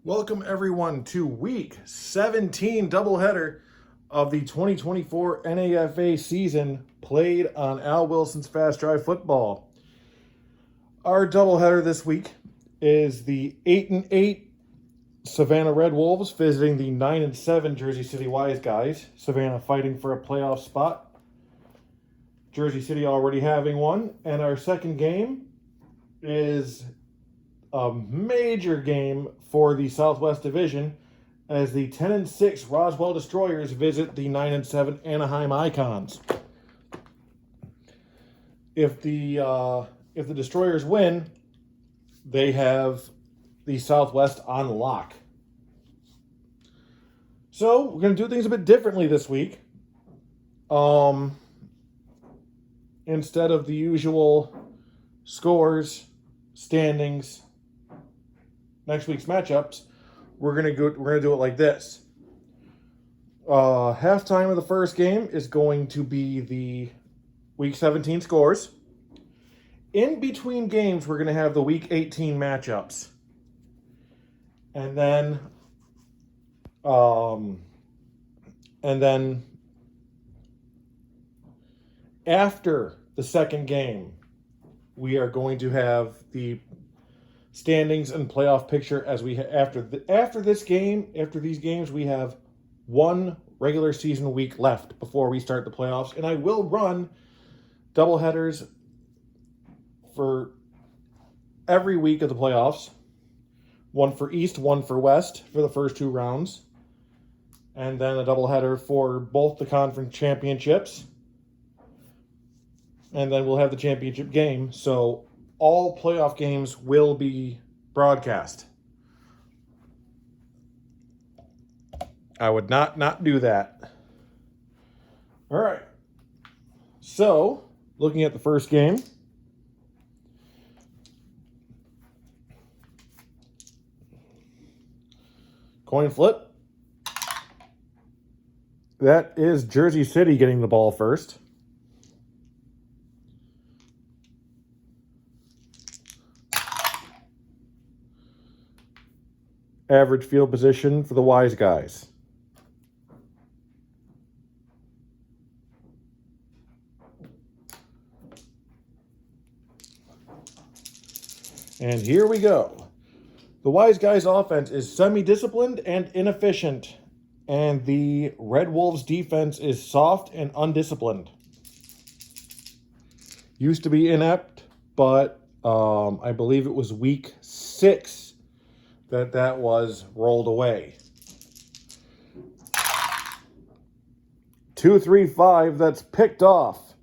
Welcome everyone to week 17 doubleheader of the 2024 NAFA season played on Al Wilson's Fast Drive Football. Our doubleheader this week is the 8-8 Savannah Red Wolves visiting the 9-7 Jersey City Wiseguys. Savannah fighting for a playoff spot. Jersey City already having one. And our second game is a major game for the Southwest Division as the 10-6 Roswell Destroyers visit the 9-7 Anaheim Icons. If the Destroyers win, they have the Southwest on lock. So we're going to do things a bit differently this week. Instead of the usual scores, standings, next week's matchups, we're gonna do it like this. Halftime of the first game is going to be the week 17 scores. In between games, we're gonna have the week 18 matchups, and then after the second game, we are going to have the standings and playoff picture as we after these games, we have one regular season week left before we start the playoffs, and I will run doubleheaders for every week of the playoffs. One for East, one for West for the first two rounds, and then a doubleheader for both the conference championships, and then we'll have the championship game. So all playoff games will be broadcast. I would not do that. All right. So, looking at the first game. Coin flip. That is Jersey City getting the ball first. Average field position for the Wiseguys. And here we go. The Wiseguys offense is semi-disciplined and inefficient, and the Red Wolves defense is soft and undisciplined. Used to be inept, but I believe it was week 6 that was rolled away. 2-3-5, that's picked off.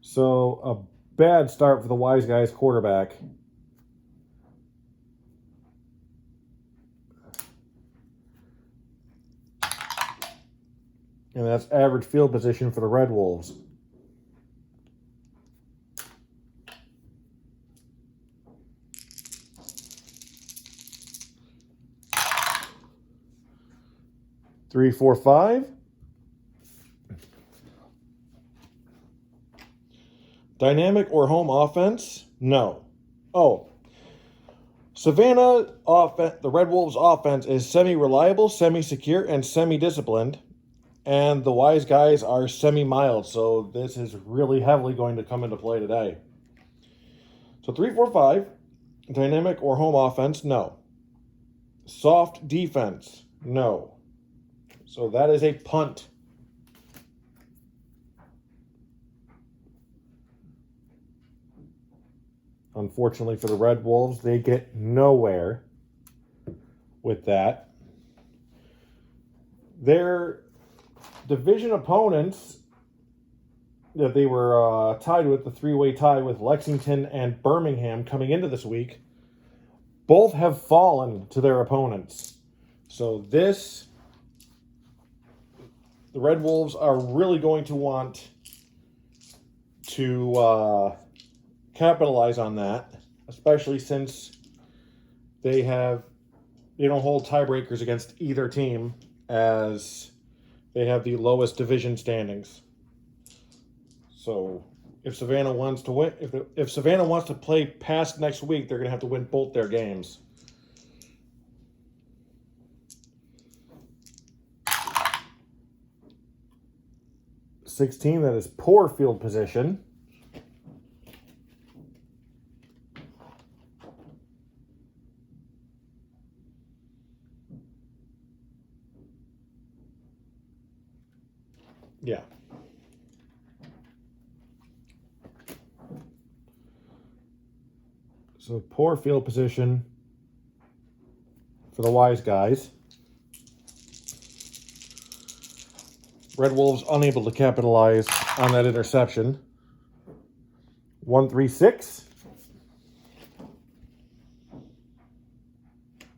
So a bad start for the Wiseguys quarterback. And that's average field position for the Red Wolves. Three, 4, 5. Dynamic or home offense? No. Oh. Savannah offense, the Red Wolves offense is semi-reliable, semi-secure, and semi-disciplined. And the Wiseguys are semi-mild. So this is really heavily going to come into play today. So 3, 4, 5. Dynamic or home offense? No. Soft defense? No. So that is a punt. Unfortunately for the Red Wolves, they get nowhere with that. Their division opponents that they were tied with, the three-way tie with Lexington and Birmingham coming into this week, both have fallen to their opponents. So the Red Wolves are really going to want to capitalize on that, especially since they don't hold tiebreakers against either team, as they have the lowest division standings. So if Savannah wants to win, if Savannah wants to play past next week, they're going to have to win both their games. 16, that is poor field position. Yeah. So poor field position for the Wiseguys. Red Wolves unable to capitalize on that interception. 1-3-6.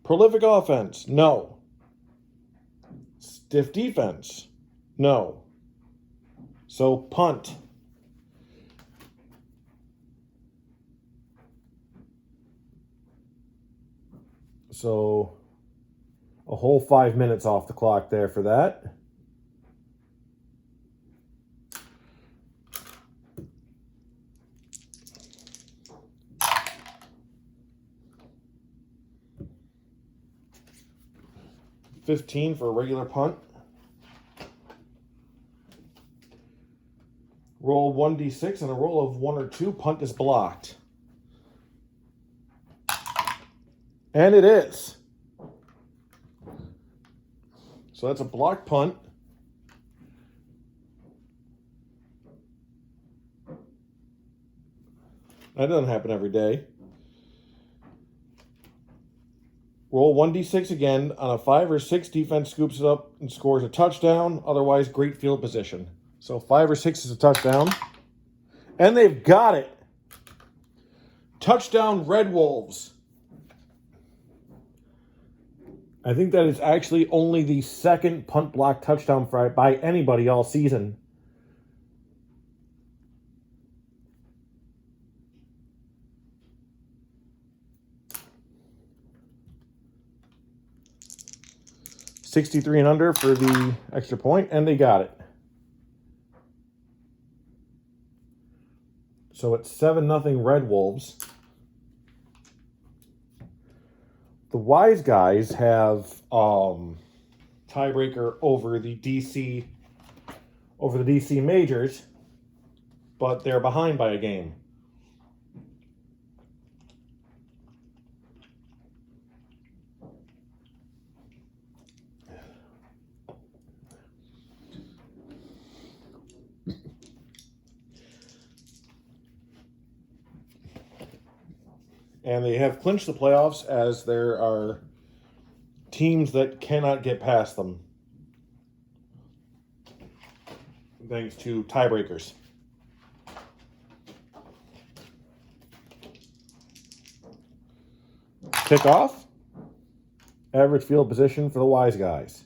Prolific offense? No. Stiff defense? No. So punt. So a whole 5 minutes off the clock there for that. $15 for a regular punt. Roll 1d6 and a roll of 1 or 2. Punt is blocked. And it is. So that's a blocked punt. That doesn't happen every day. Roll 1d6 again. On a 5 or 6, defense scoops it up and scores a touchdown. Otherwise, great field position. So 5 or 6 is a touchdown. And they've got it. Touchdown, Red Wolves. I think that is actually only the second punt block touchdown by anybody all season. $63 and under for the extra point, and they got it. So it's 7-0 Red Wolves. The Wiseguys have tiebreaker over the DC Majors, but they're behind by a game. And they have clinched the playoffs as there are teams that cannot get past them thanks to tiebreakers. Kickoff. Average field position for the Wiseguys.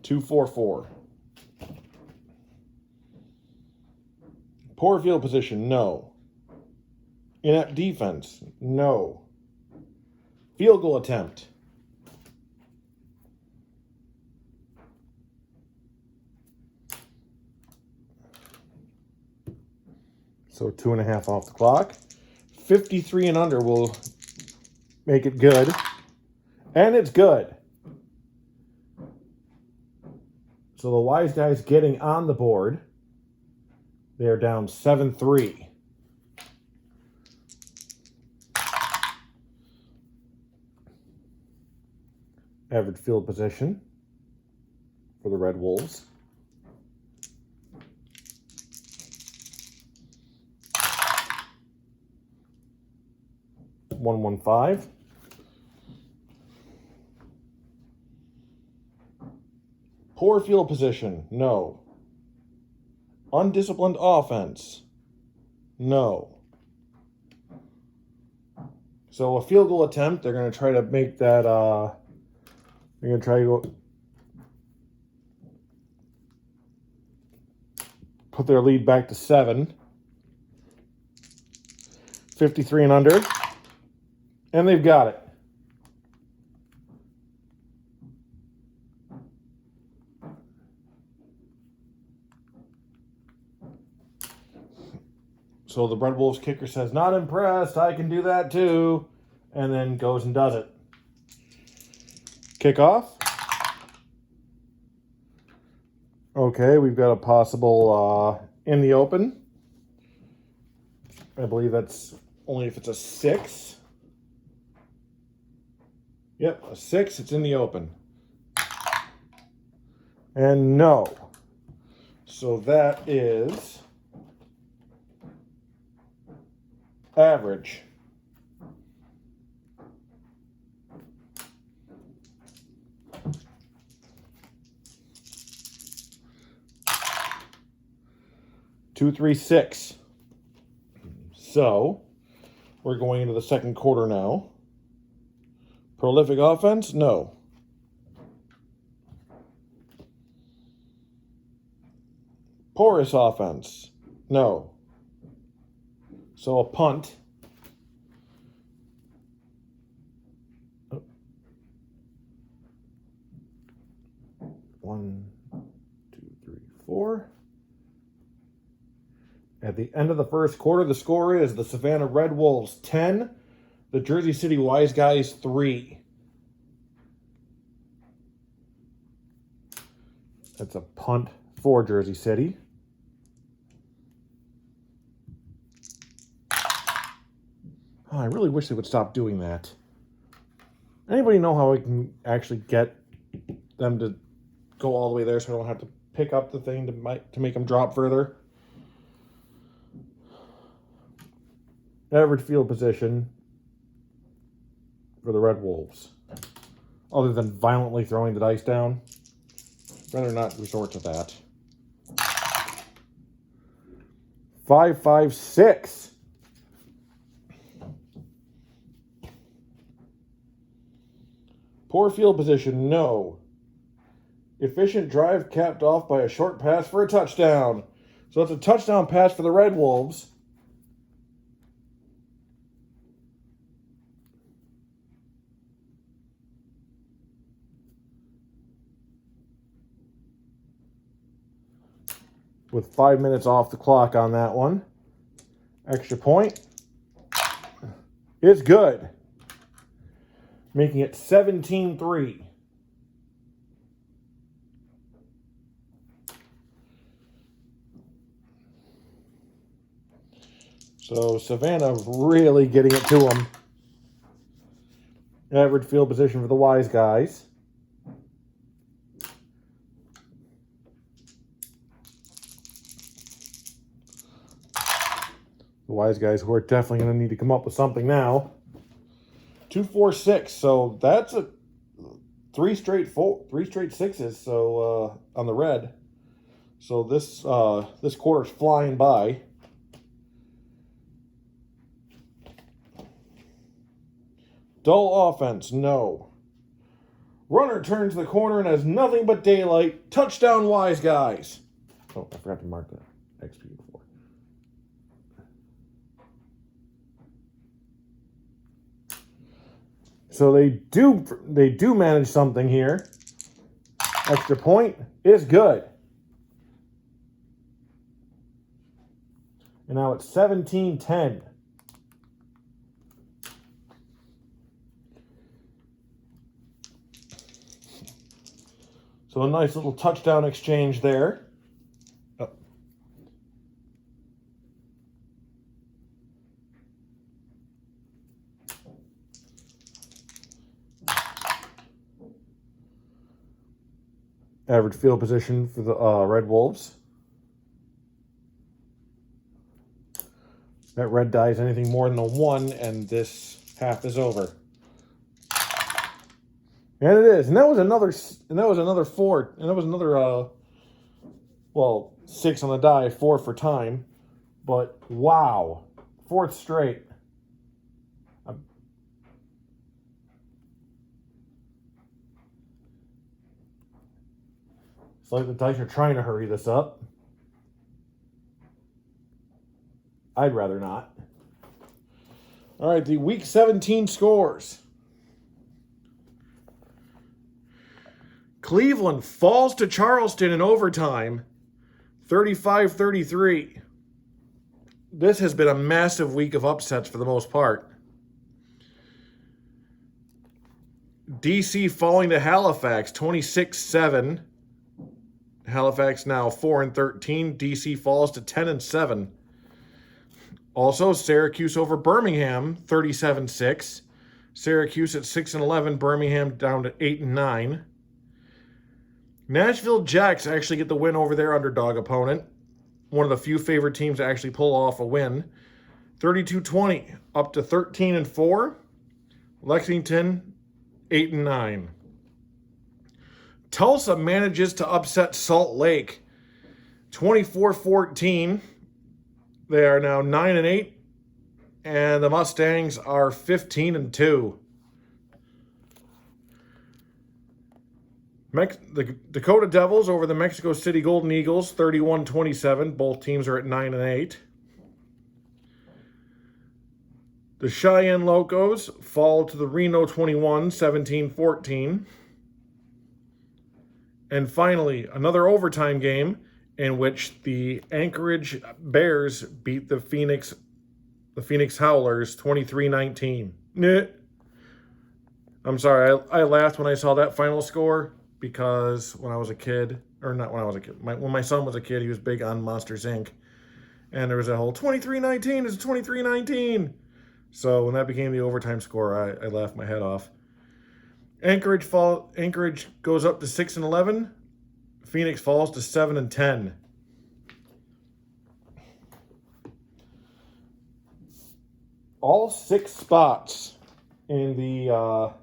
$2-4-4. Poor field position, no. Inept defense, no. Field goal attempt. So 2.5 off the clock. 53 and under will make it good. And it's good. So the Wiseguys getting on the board. They're down 7-3. Average field position for the Red Wolves. $1-1-5. Poor field position, no. Undisciplined offense, no. So a field goal attempt, they're going to try to make that, they're going to try to put their lead back to 7. 53 and under. And they've got it. So the Red Wolves kicker says, not impressed. I can do that too. and then goes and does it. Kickoff. Okay, we've got a possible in the open. I believe that's only if it's a 6. Yep, a 6, it's in the open. And no. So that is average. Two, 3, 6. So we're going into the second quarter now. Prolific offense? No. Porous offense? No. So a punt. One, 2, 3, 4. At the end of the first quarter, the score is the Savannah Red Wolves 10, the Jersey City Wiseguys 3. That's a punt for Jersey City. Oh, I really wish they would stop doing that. Anybody know how I can actually get them to go all the way there so I don't have to pick up the thing to make them drop further? Average field position for the Red Wolves. Other than violently throwing the dice down. Better not resort to that. 5, 5, 6. Poor field position, no. Efficient drive capped off by a short pass for a touchdown. So it's a touchdown pass for the Red Wolves. With 5 minutes off the clock on that one. Extra point. It's good. Making it 17-3. So Savannah really getting it to them. Average field position for the Wiseguys. The Wiseguys who are definitely going to need to come up with something now. 2, 4, 6. So that's a 3 straight 6s. So on the red. So this quarter's flying by. Dull offense, no. Runner turns the corner and has nothing but daylight. Touchdown, Wiseguys. Oh, I forgot to mark the XP before. So they do manage something here. Extra point is good. And now it's 17-10. So a nice little touchdown exchange there. Oh. Average field position for the Red Wolves. That red die is anything more than a 1, and this half is over. And it is. And that was another 4. And that was another, 6 on the die, 4 for time. But, wow. 4th straight. It's like the dice are trying to hurry this up. I'd rather not. All right, the Week 17 scores. Cleveland falls to Charleston in overtime, 35-33. This has been a massive week of upsets for the most part. DC falling to Halifax, 26-7. Halifax now 4-13. DC falls to 10-7. Also, Syracuse over Birmingham, 37-6. Syracuse at 6-11. Birmingham down to 8-9. Nashville Jacks actually get the win over their underdog opponent. One of the few favored teams to actually pull off a win. 32-20, up to 13-4. Lexington, 8-9. Tulsa manages to upset Salt Lake, 24-14. They are now 9-8, and the Mustangs are 15-2. The Dakota Devils over the Mexico City Golden Eagles, 31-27. Both teams are at 9-8. The Cheyenne Locos fall to the Reno 21, 17-14. And finally, another overtime game in which the Anchorage Bears beat the Phoenix Howlers 23-19. I'm sorry, I laughed when I saw that final score because when I was a kid, or not when I was a kid, when my son was a kid, he was big on Monsters, Inc. And there was a whole 23-19, it's 23-19. So when that became the overtime score, I laughed my head off. Anchorage goes up to 6-11. Phoenix falls to 7-10. All 6 spots in the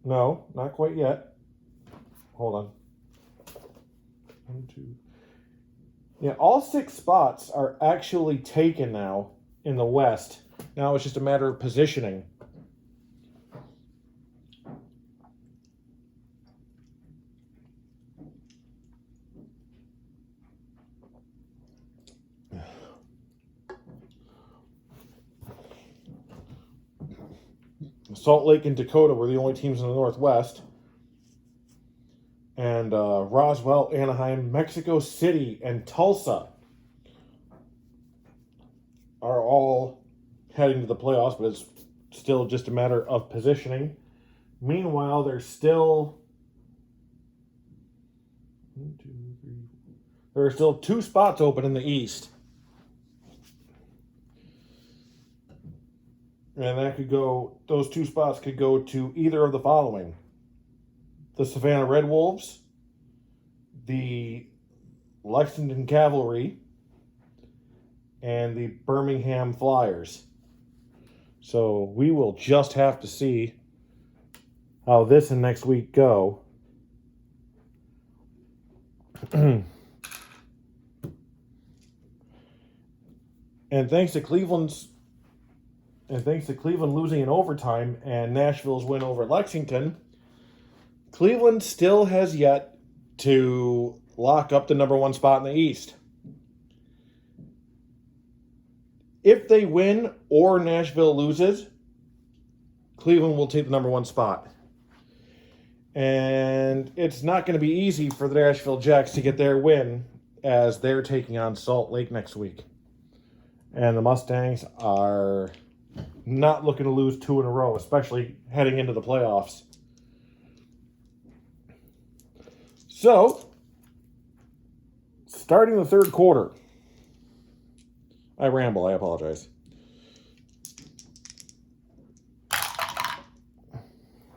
no, not quite yet. Hold on. 1, 2. Yeah, all 6 spots are actually taken now in the West. Now it's just a matter of positioning. Salt Lake and Dakota were the only teams in the Northwest. And Roswell, Anaheim, Mexico City, and Tulsa are all heading to the playoffs, but it's still just a matter of positioning. Meanwhile, there's still 1, 2, 3, 4. There are still 2 spots open in the East. And those 2 spots could go to either of the following: the Savannah Red Wolves, the Lexington Cavalry, and the Birmingham Flyers. So we will just have to see how this and next week go. And thanks to Cleveland losing in overtime and Nashville's win over Lexington, Cleveland still has yet to lock up the number 1 spot in the East. If they win or Nashville loses, Cleveland will take the number 1 spot. And it's not going to be easy for the Nashville Jacks to get their win, as they're taking on Salt Lake next week. And the Mustangs are not looking to lose 2 in a row, especially heading into the playoffs. So, starting the 3rd quarter. I ramble, I apologize.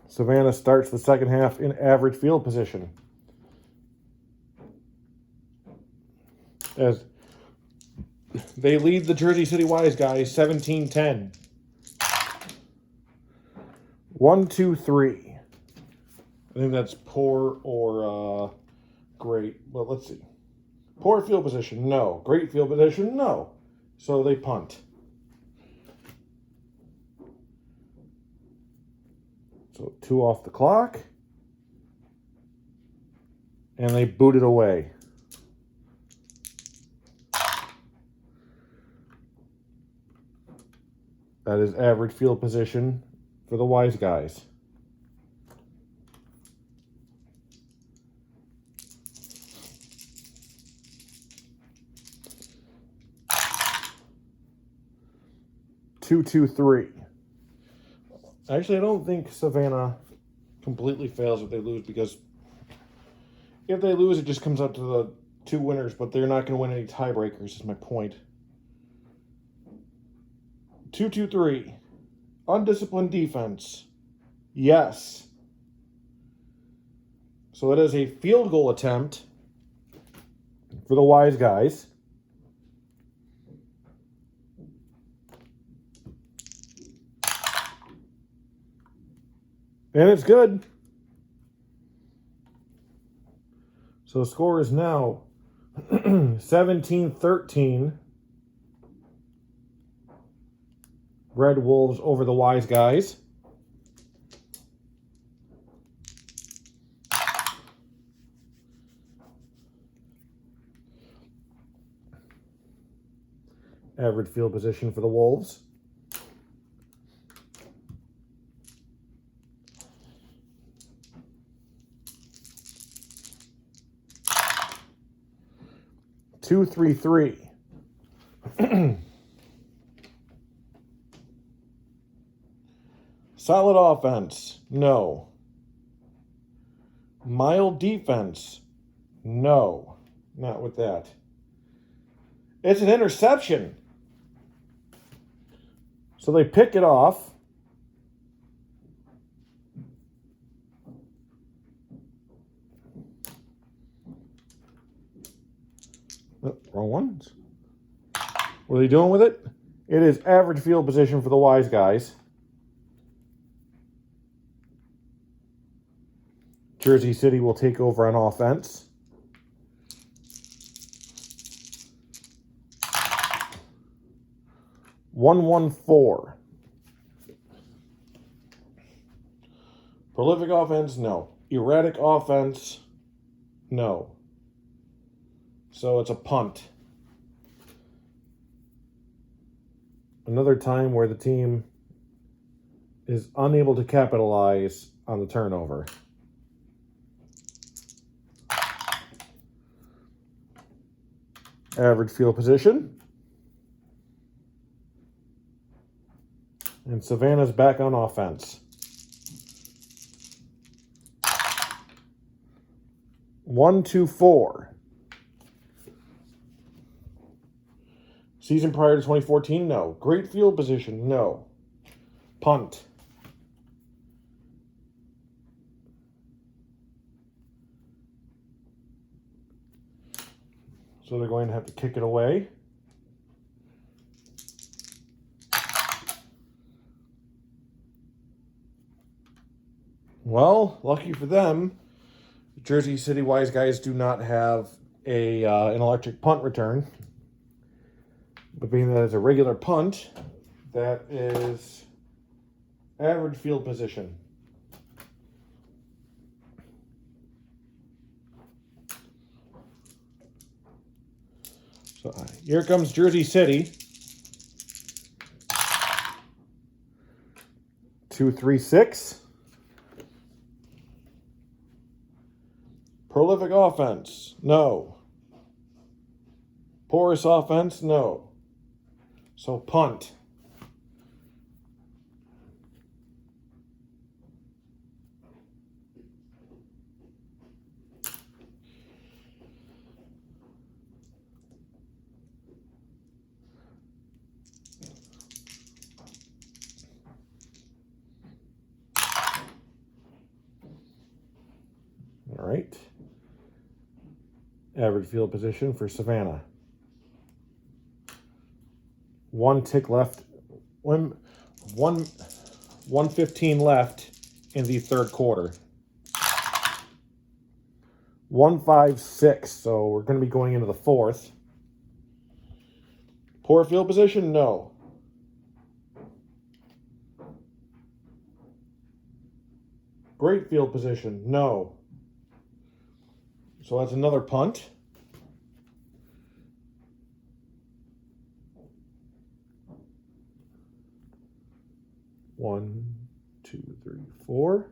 Savannah starts the second half in average field position, as they lead the Jersey City Wiseguys 17-10. 1, 2, 3. I think that's poor or great. Well, let's see. Poor field position, no. Great field position, no. So they punt. So 2 off the clock. And they boot it away. That is average field position for the Wiseguys. Two, 2, 3. Actually, I don't think Savannah completely fails if they lose, because if they lose, it just comes up to the 2 winners, but they're not going to win any tiebreakers, is my point. 2-2-3. Undisciplined defense. Yes. So it is a field goal attempt for the Wiseguys. And it's good. So the score is now 17-13. Red Wolves over the Wiseguys. Average field position for the Wolves. Two, 3-3. Solid offense. No. Mild defense. No. Not with that. It's an interception. So they pick it off. Oh, wrong ones. What are they doing with it? It is average field position for the Wiseguys. Jersey City will take over on offense. One 4. Prolific offense, no. Erratic offense, no. So it's a punt. Another time where the team is unable to capitalize on the turnover. Average field position. And Savannah's back on offense. 1-2-4. Season prior to 2014, no. Great field position, no. Punt. So they're going to have to kick it away. Well, lucky for them, Jersey City Wiseguys do not have an electric punt return. But being that it's a regular punt, that is average field position. So here comes Jersey City. 2-3-6. Prolific offense, no. Porous offense, no. So punt. All right. Average field position for Savannah. 1 tick left. 1:15 left in the third quarter. 1-5-6. So we're going to be going into the fourth. Poor field position? No. Great field position? No. So that's another punt. One, 2, 3, 4.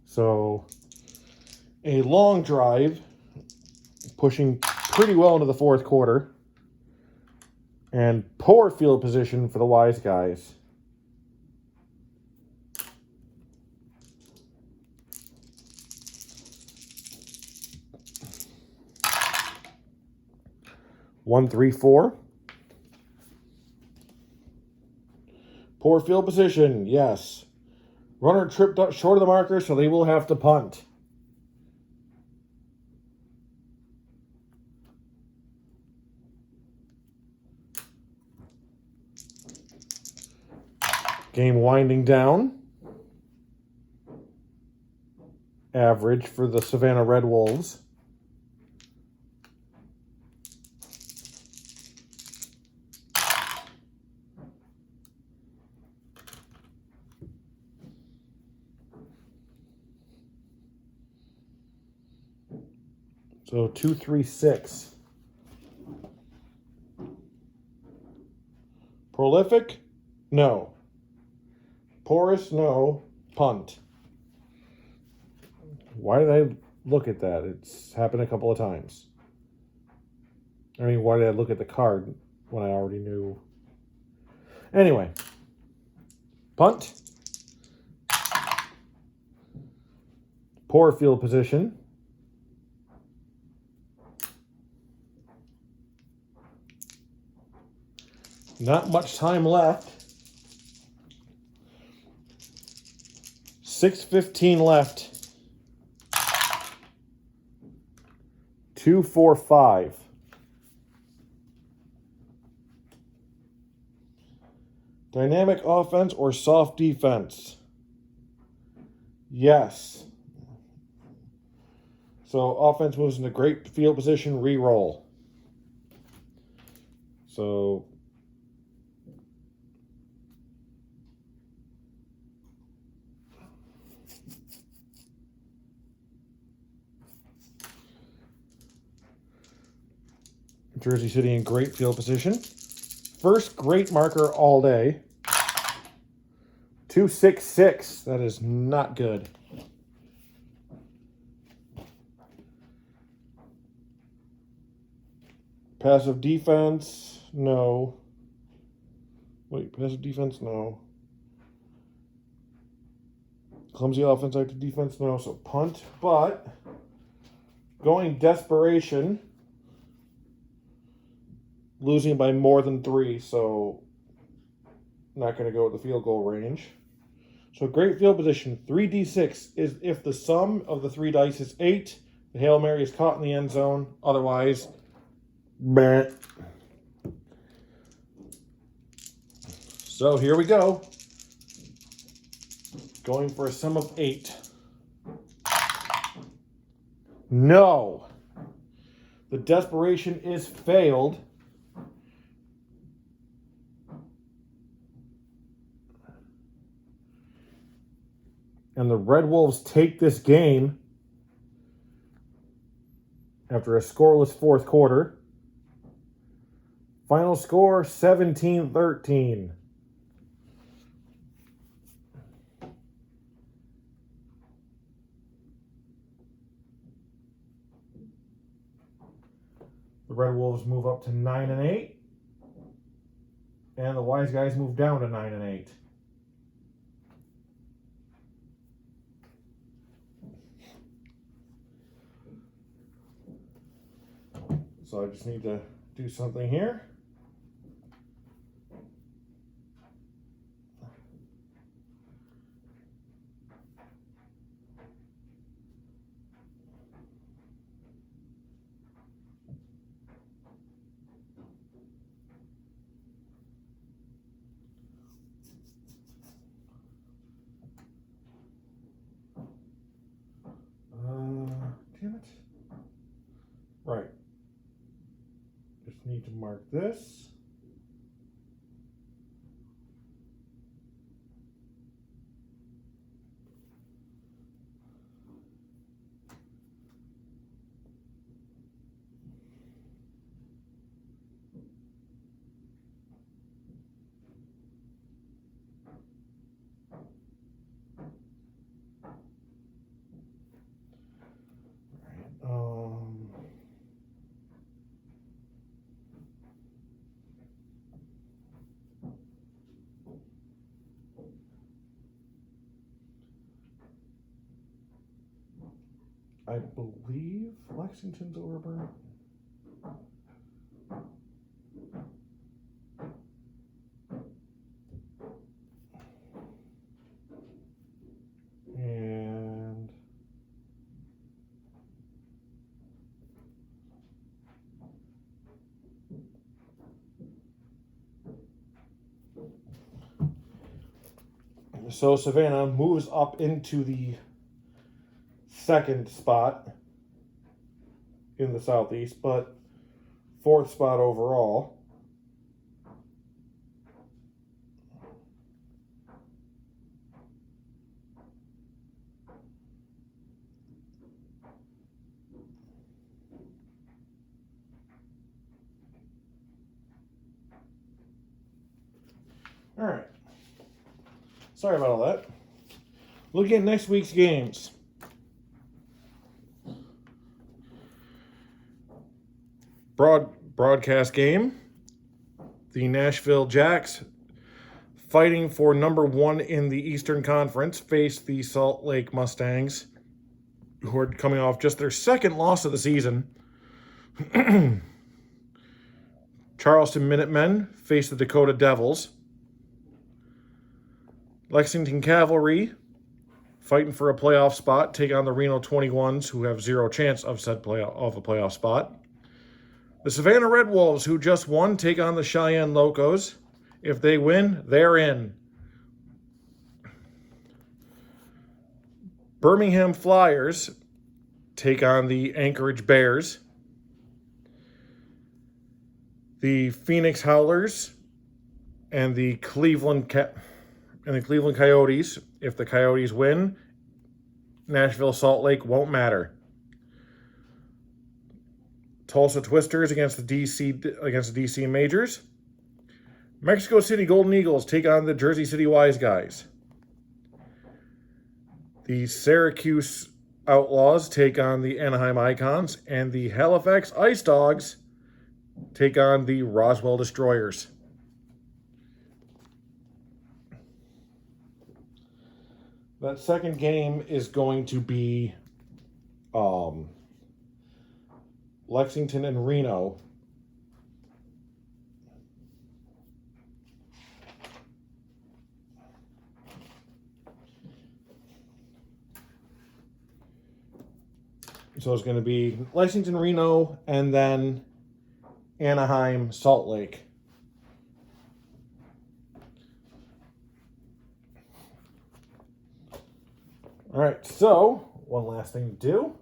So a long drive, pushing pretty well into the fourth quarter. And poor field position for the Wiseguys. One, three, four. Poor field position, yes. Runner tripped up short of the marker, so they will have to punt. Game winding down. Average for the Savannah Red Wolves. So 2-3-6. Prolific? No. Porous? No. Punt. Why did I look at that? It's happened a couple of times. I mean, why did I look at the card when I already knew? Anyway. Punt. Poor field position. Not much time left. 6:15 left. 2-4-5. Dynamic offense or soft defense? Yes. So offense moves into great field position, re-roll. So Jersey City in great field position. First great marker all day. 2-6-6. That is not good. Passive defense, no. Wait, passive defense, no. Clumsy offense, active defense, no. So punt, but going desperation. Losing by more than 3, so not going to go with the field goal range. So great field position. 3d6 is if the sum of the 3 dice is 8, the Hail Mary is caught in the end zone. Otherwise, bleh. So here we go. Going for a sum of 8. No. The desperation is failed. And the Red Wolves take this game after a scoreless fourth quarter. Final score, 17-13. The Red Wolves move up to 9-8. And the Wiseguys move down to 9-8. So I just need to do something here. Damn it. Right. Just need to mark this. I believe Lexington's overburnt. And so Savannah moves up into the second spot in the Southeast, but fourth spot overall. All right. Sorry about all that. Look at next week's games. Broadcast game. The Nashville Jacks, fighting for number 1 in the Eastern Conference, face the Salt Lake Mustangs, who are coming off just their second loss of the season. Charleston Minutemen face the Dakota Devils. Lexington Cavalry, fighting for a playoff spot, take on the Reno 21s, who have zero chance of a playoff spot. The Savannah Red Wolves, who just won, take on the Cheyenne Locos. If they win, they're in. Birmingham Flyers take on the Anchorage Bears. The Phoenix Howlers and the Cleveland Coyotes. If the Coyotes win, Nashville Salt Lake won't matter. Tulsa Twisters against the DC Majors. Mexico City Golden Eagles take on the Jersey City Wiseguys. The Syracuse Outlaws take on the Anaheim Icons, and the Halifax Ice Dogs take on the Roswell Destroyers. That second game is going to be Lexington and Reno. So it's going to be Lexington, Reno, and then Anaheim, Salt Lake. All right, so one last thing to do.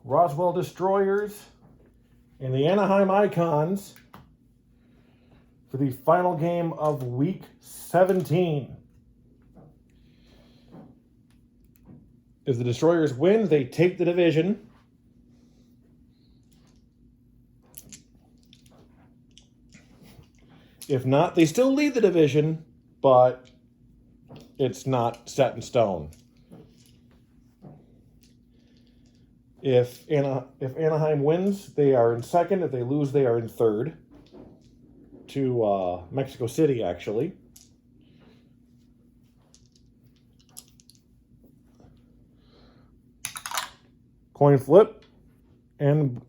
Roswell Destroyers and the Anaheim Icons for the final game of Week 17. If the Destroyers win, they take the division. If not, they still lead the division, but it's not set in stone. If Anaheim wins, they are in second. If they lose, they are in third. To Mexico City, actually. Coin flip, and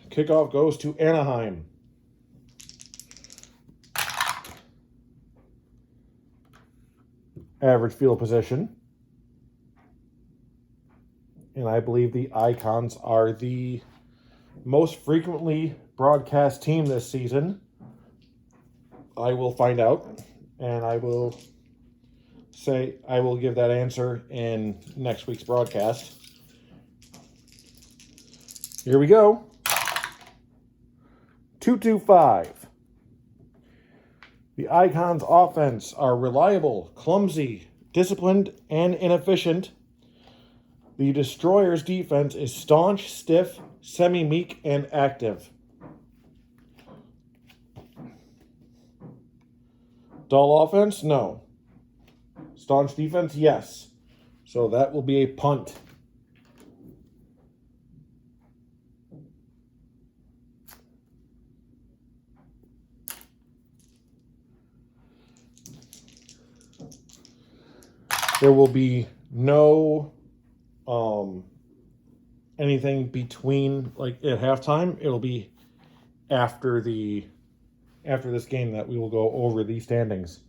kickoff goes to Anaheim. Average field position. And I believe the Icons are the most frequently broadcast team this season. I will find out, and I will give that answer in next week's broadcast. Here we go. 2-2-5. The Icons' offense are reliable, clumsy, disciplined, and inefficient. The Destroyers' defense is staunch, stiff, semi-meek, and active. Dull offense? No. Staunch defense? Yes. So that will be a punt. There will be no anything between, like, at halftime. It'll be after this game that we will go over the standings.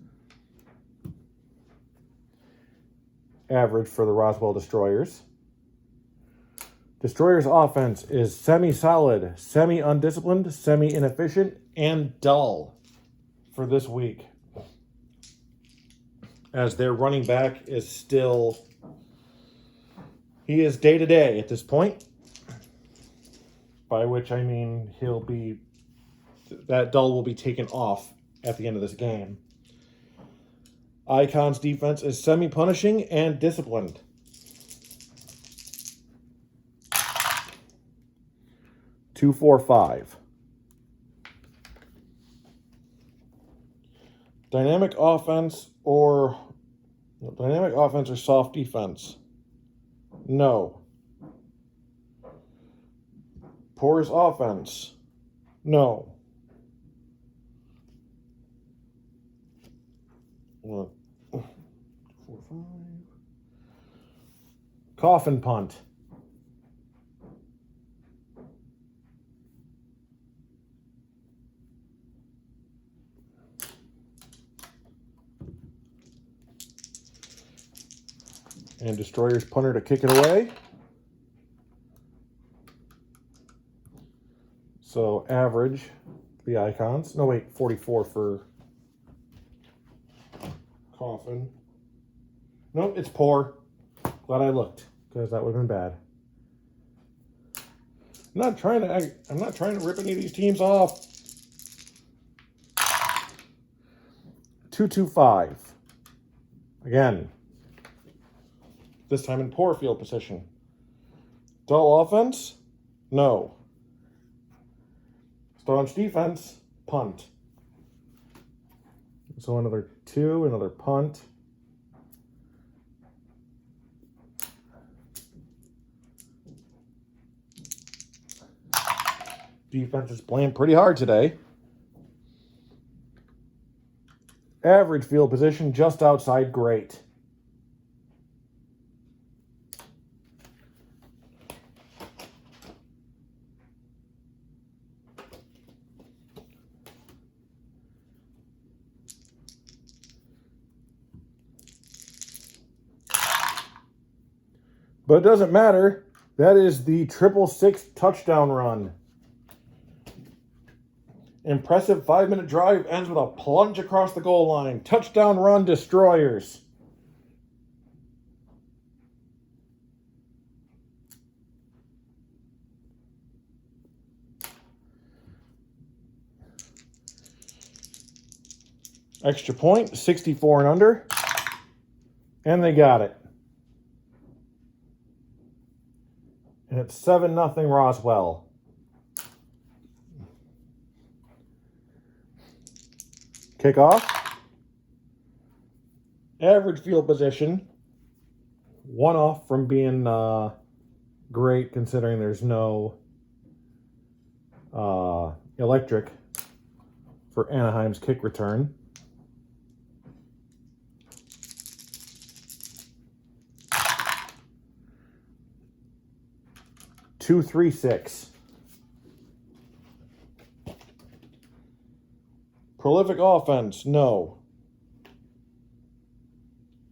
Average for the Roswell Destroyers. Destroyers' offense is semi-solid, semi-undisciplined, semi-inefficient, and dull for this week, as their running back is still, he is day-to-day at this point, by which I mean that dull will be taken off at the end of this game. Icons' defense is semi-punishing and disciplined. Two, 4, 5. Dynamic offense or soft defense? No. Porous offense? No. 1, 4, 5. Coffin punt? And Destroyers punter to kick it away. So average, the Icons. No, wait, 44 for Coffin. Nope, it's poor. Glad I looked, because that would have been bad. I'm not trying to rip any of these teams off. 2-2-5. Again. This time in poor field position. Dull offense? No. Staunch defense? Punt. So another 2, another punt. Defense is playing pretty hard today. Average field position just outside great. But it doesn't matter. That is the 666 touchdown run. Impressive 5-minute drive ends with a plunge across the goal line. Touchdown run, Destroyers. Extra point, 64 and under. And they got it. And it's 7-0 Roswell. Kickoff. Average field position. 1 off from being great, considering there's no electric for Anaheim's kick return. Two, 3, 6. Prolific offense? No.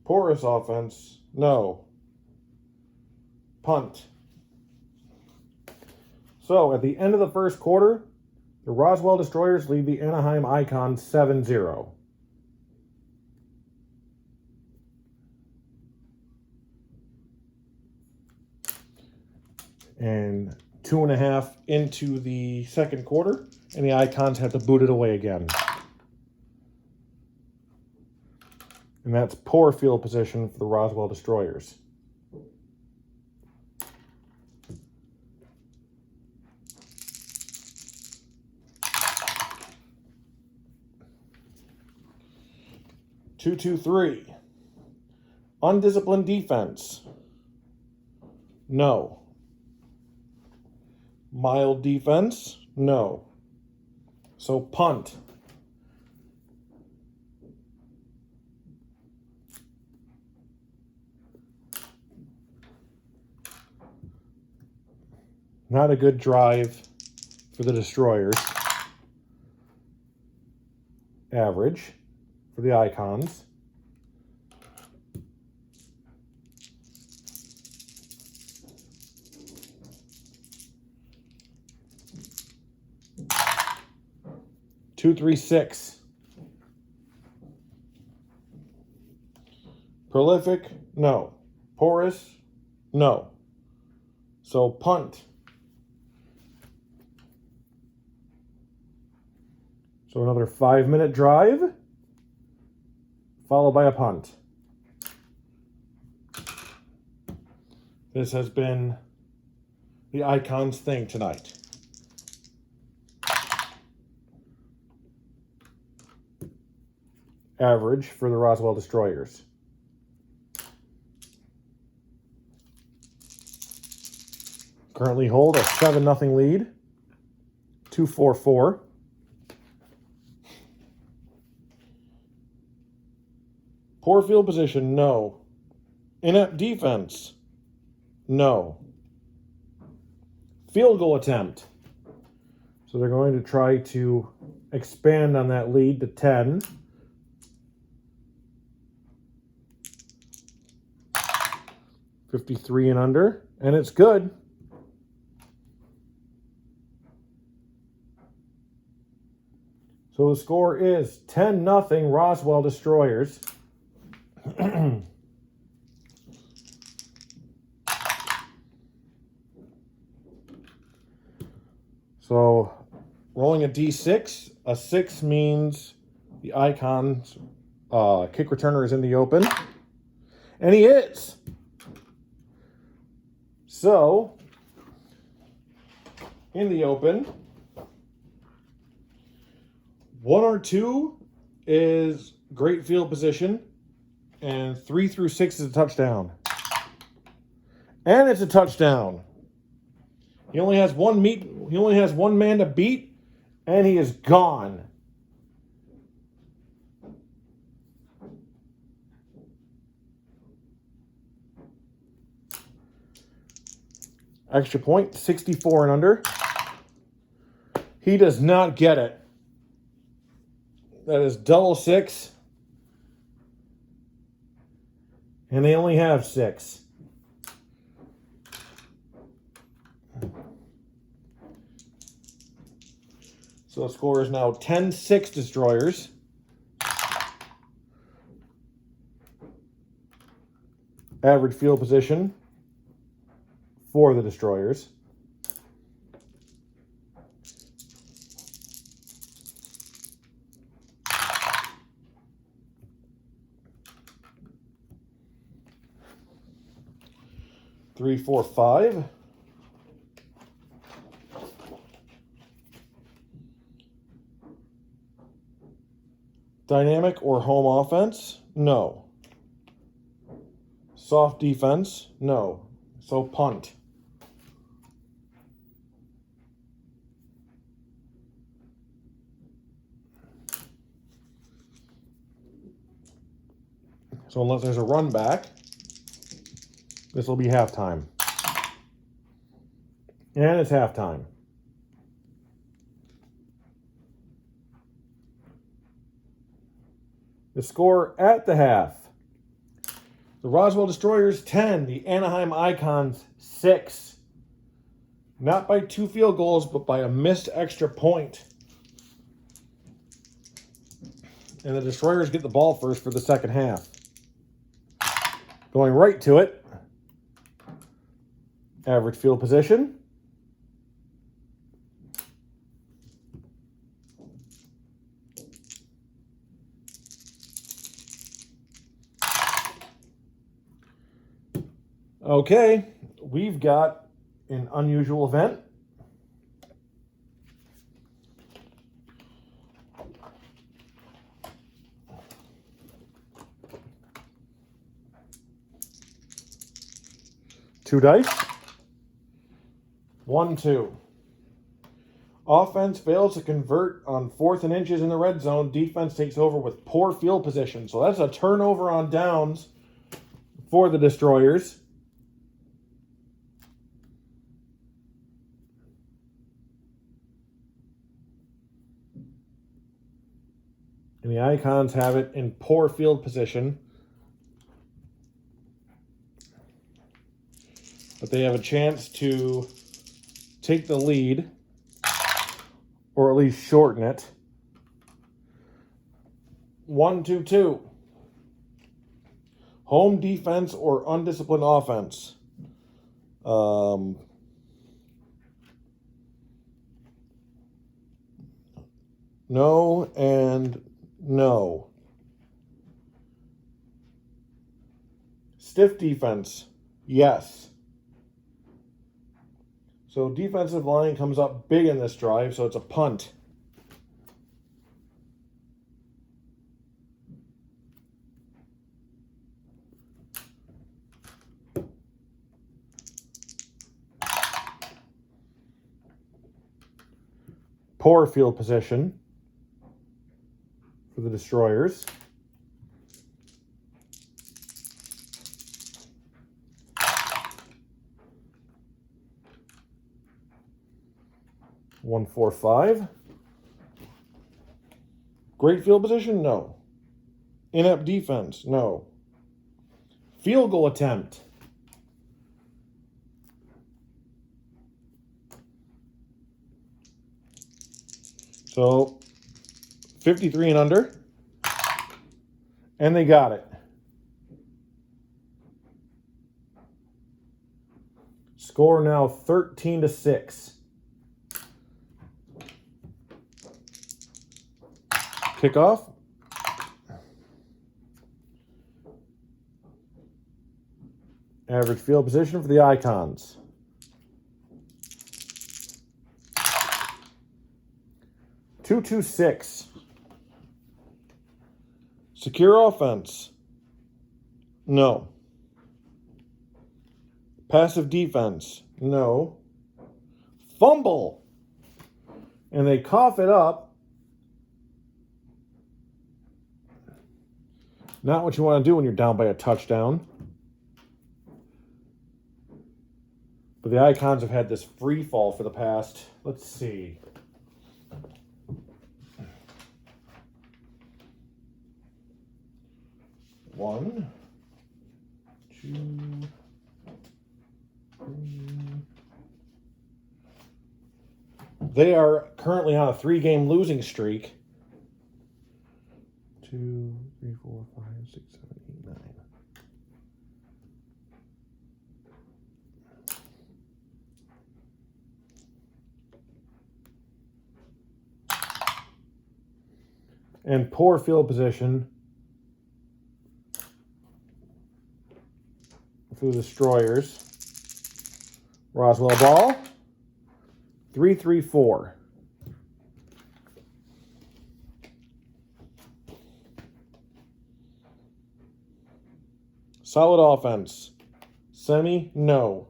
Porous offense? No. Punt. So, at the end of the first quarter, the Roswell Destroyers lead the Anaheim Icons 7-0. And 2.5 into the second quarter, and the Icons have to boot it away again. And that's poor field position for the Roswell Destroyers. Two, 3. Undisciplined defense? No. Mild defense? No. So punt. Not a good drive for the Destroyers. Average for the Icons. Two, 3, 6. Prolific? No. Porous? No. So punt. So another 5-minute drive, followed by a punt. This has been the Icons thing tonight. Average for the Roswell Destroyers. Currently hold a 7-0 lead. 2-4-4. Poor field position, no. Inept defense, no. Field goal attempt. So they're going to try to expand on that lead to 10. .53 and under, and it's good. So the score is 10-0 Roswell Destroyers. So rolling a D6. A 6 means the Icons kick returner is in the open. And he is. So, in the open, 1 or 2 is great field position, and 3 through 6 is a touchdown. And it's a touchdown. He only has one man to beat, and he is gone. Extra point, 64 and under. He does not get it. That is double 6. And they only have 6. So the score is now 10-6 Destroyers. Average field position for the Destroyers. Three, 4, 5. Dynamic or home offense? No. Soft defense? No. So punt. So unless there's a run back, this will be halftime. And it's halftime. The score at the half. The Roswell Destroyers 10, the Anaheim Icons 6. Not by 2 field goals, but by a missed extra point. And the Destroyers get the ball first for the second half. Going right to it. Average field position. Okay, we've got an unusual event. Two dice. 1, 2. Offense fails to convert on 4th and inches in the red zone. Defense takes over with poor field position. So that's a turnover on downs for the Destroyers. And the Icons have it in poor field position. But they have a chance to take the lead, or at least shorten it. 1-2-2. Home defense or undisciplined offense. No and no. Stiff defense. Yes. So defensive line comes up big in this drive, so it's a punt. Poor field position for the Destroyers. One, 4, 5. Great field position? No. Inept defense? No. Field goal attempt. So 53 and under. And they got it. Score now 13-6. Kickoff. Average field position for the Icons. Two, 2-6. Secure offense. No. Passive defense. No. Fumble. And they cough it up. Not what you want to do when you're down by a touchdown. But the Icons have had this free fall for the past, let's see. One, two, three. They are currently on a 3-game losing streak. 2, 3, 4, 5, 6, 7, 8, 9. And poor field position for the Destroyers. Roswell ball. 3-3-4. Solid offense. Semi? No.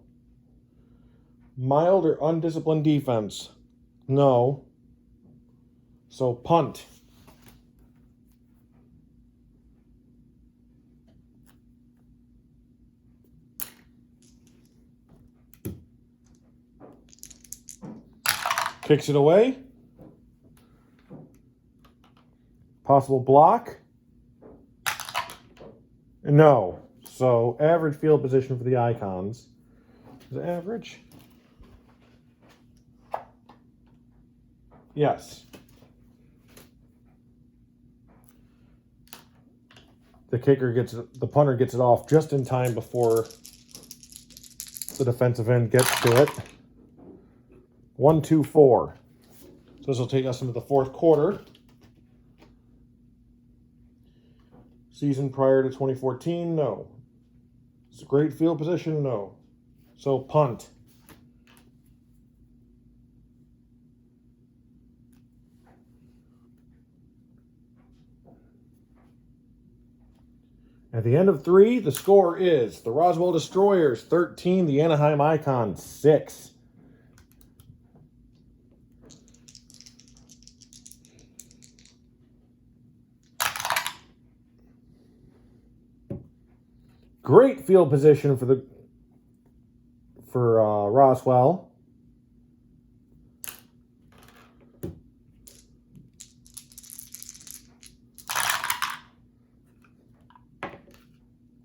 Mild or undisciplined defense? No. So punt. Kicks it away. Possible block? No. So, average field position for the Icons. Is it average? Yes. The punter gets it off just in time before the defensive end gets to it. 1-2-4. So this will take us into the fourth quarter. Season prior to 2014, no. It's a great field position, no. So punt. At the end of 3, the score is the Roswell Destroyers 13, the Anaheim Icons 6. Great field position for Roswell.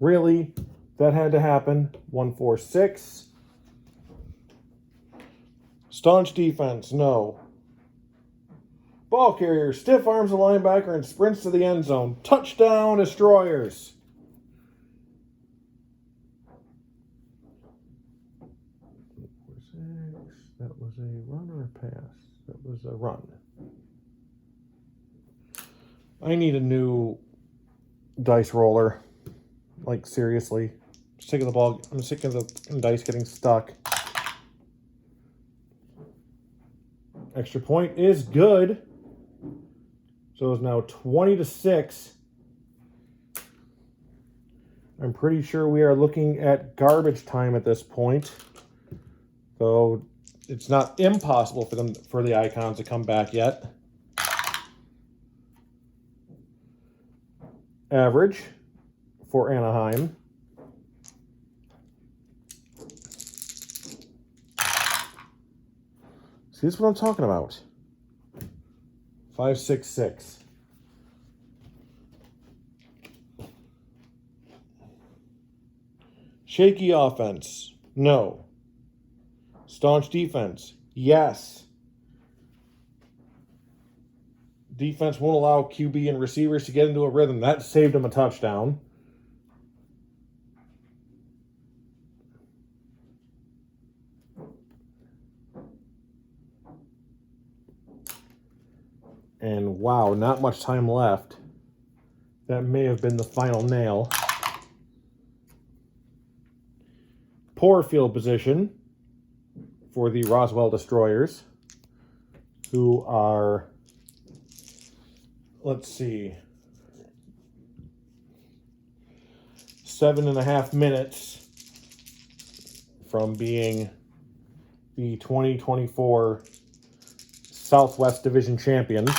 Really? That had to happen. 1-4-6. Staunch defense, no. Ball carrier stiff arms the linebacker and sprints to the end zone. Touchdown, Destroyers. That was a run or a pass? That was a run. I need a new dice roller. Like, seriously. I'm sick of the ball. I'm sick of the dice getting stuck. Extra point is good. So it's now 20-6. I'm pretty sure we are looking at garbage time at this point. So it's not impossible for the Icons to come back yet. Average for Anaheim. See, this is what I'm talking about. 5-6-6. Shaky offense. No. Staunch defense. Yes. Defense won't allow QB and receivers to get into a rhythm. That saved them a touchdown. And wow, not much time left. That may have been the final nail. Poor field position for the Roswell Destroyers, who are, let's see, 7.5 minutes from being the 2024 Southwest Division champions.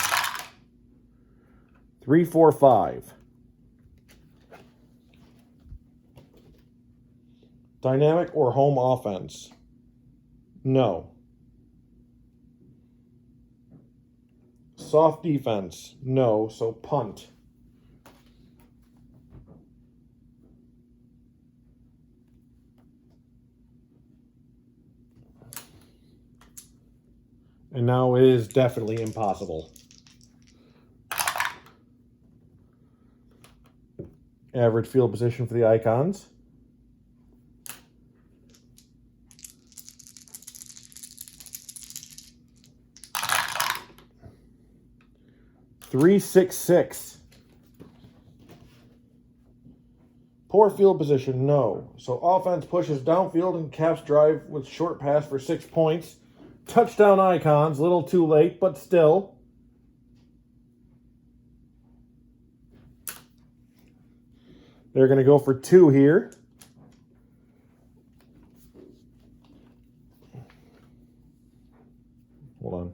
3-4-5. Dynamic or home offense? No. Soft defense? No, so punt. And now it is definitely impossible. Average field position for the Icons. 3-6-6. Poor field position, no. So offense pushes downfield and caps drive with short pass for 6 points. Touchdown Icons, a little too late, but still. They're going to go for 2 here. Hold on.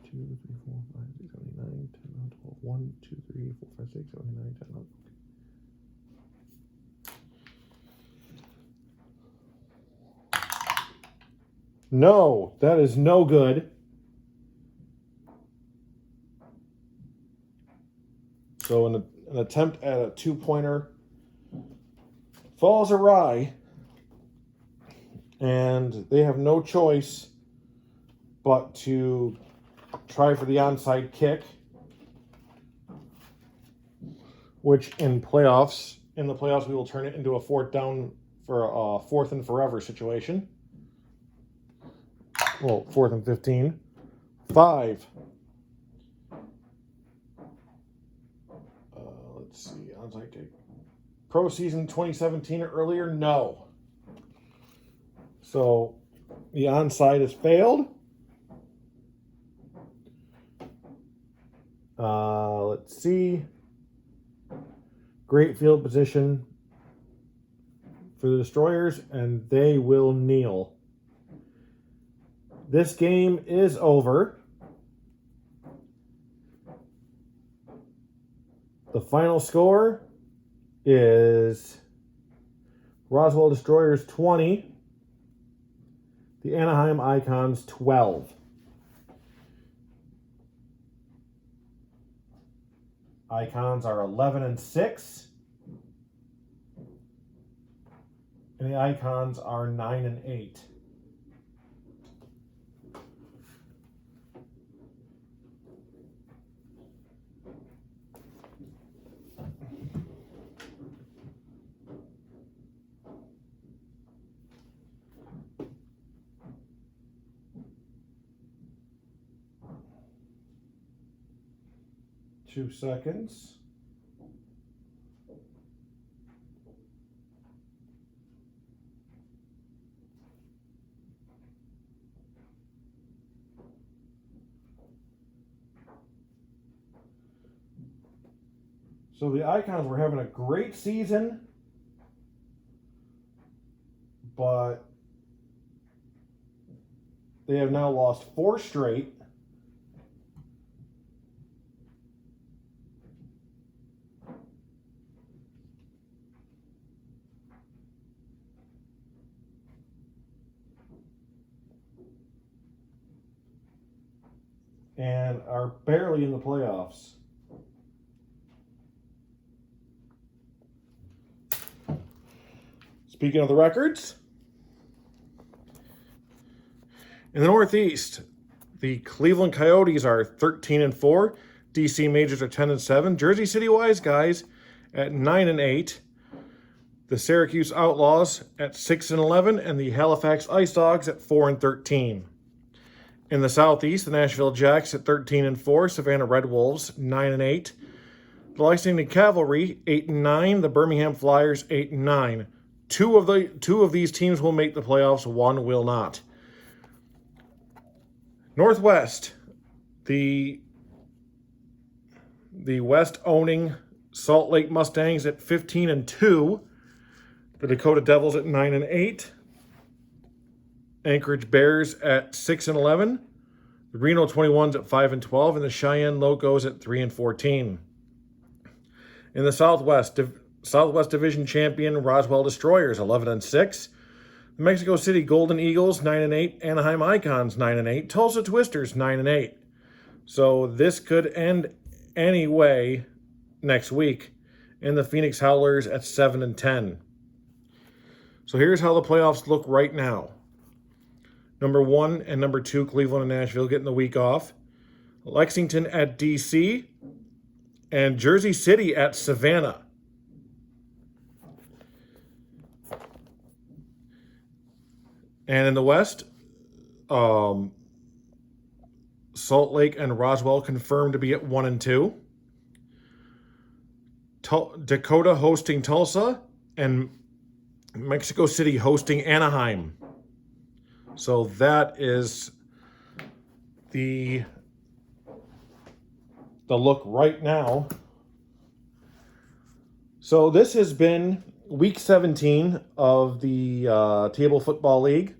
2, 3, 4, 5, 6, 7, 8, 9, 10, 11, 12. 1, 2, 3, 4, 5, 6, 7, 8, 9, 10, 11. No, that is no good. So an attempt at a 2-pointer falls awry, and they have no choice but to try for the onside kick, which in the playoffs we will turn it into a 4th down for a 4th and forever situation. Well, 4th and 15. 5. Let's see. Onside kick. Postseason 2017 or earlier? No. So the onside has failed. Let's see. Great field position for the Destroyers, and they will kneel. This game is over. The final score is Roswell Destroyers 20, the Anaheim Icons 12. Icons are 11-6. And the Icons are 9-8. Two seconds. So the Icons were having a great season, but they have now lost 4 straight. And are barely in the playoffs. Speaking of the records, in the Northeast, the Cleveland Coyotes are 13-4. DC Majors are 10-7. Jersey City Wiseguys at 9-8. The Syracuse Outlaws at 6-11, and the Halifax Ice Dogs at 4-13. In the Southeast, the Nashville Jacks at 13-4. Savannah Red Wolves 9-8. The Lexington Cavalry 8-9. The Birmingham Flyers 8-9. Two of these teams will make the playoffs. One will not. Northwest, the West owning Salt Lake Mustangs at 15-2. The Dakota Devils at 9-8. Anchorage Bears at 6-11. The Reno 21s at 5-12, and the Cheyenne Locos at 3-14. In the Southwest Division champion Roswell Destroyers 11-6. The Mexico City Golden Eagles 9-8. Anaheim Icons 9-8. Tulsa Twisters 9-8. So this could end any way next week. And the Phoenix Howlers at 7-10. So here's how the playoffs look right now. Number 1 and number 2, Cleveland and Nashville, getting the week off. Lexington at DC. And Jersey City at Savannah. And in the West, Salt Lake and Roswell confirmed to be at 1-2. Dakota hosting Tulsa, and Mexico City hosting Anaheim. So that is the look right now. So this has been week 17 of the Table Football League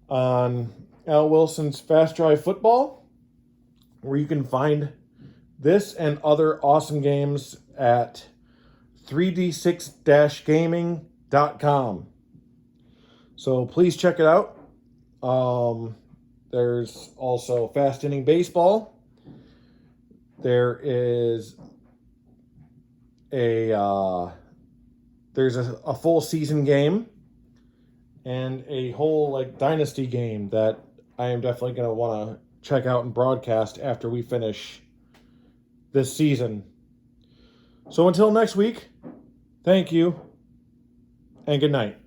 on Al Wilson's Fast Drive Football, where you can find this and other awesome games at 3d6-gaming.com. So please check it out. There's also Fast Inning Baseball. There is there's a full season game and a whole dynasty game that I am definitely going to want to check out and broadcast after we finish this season. So until next week, thank you and good night.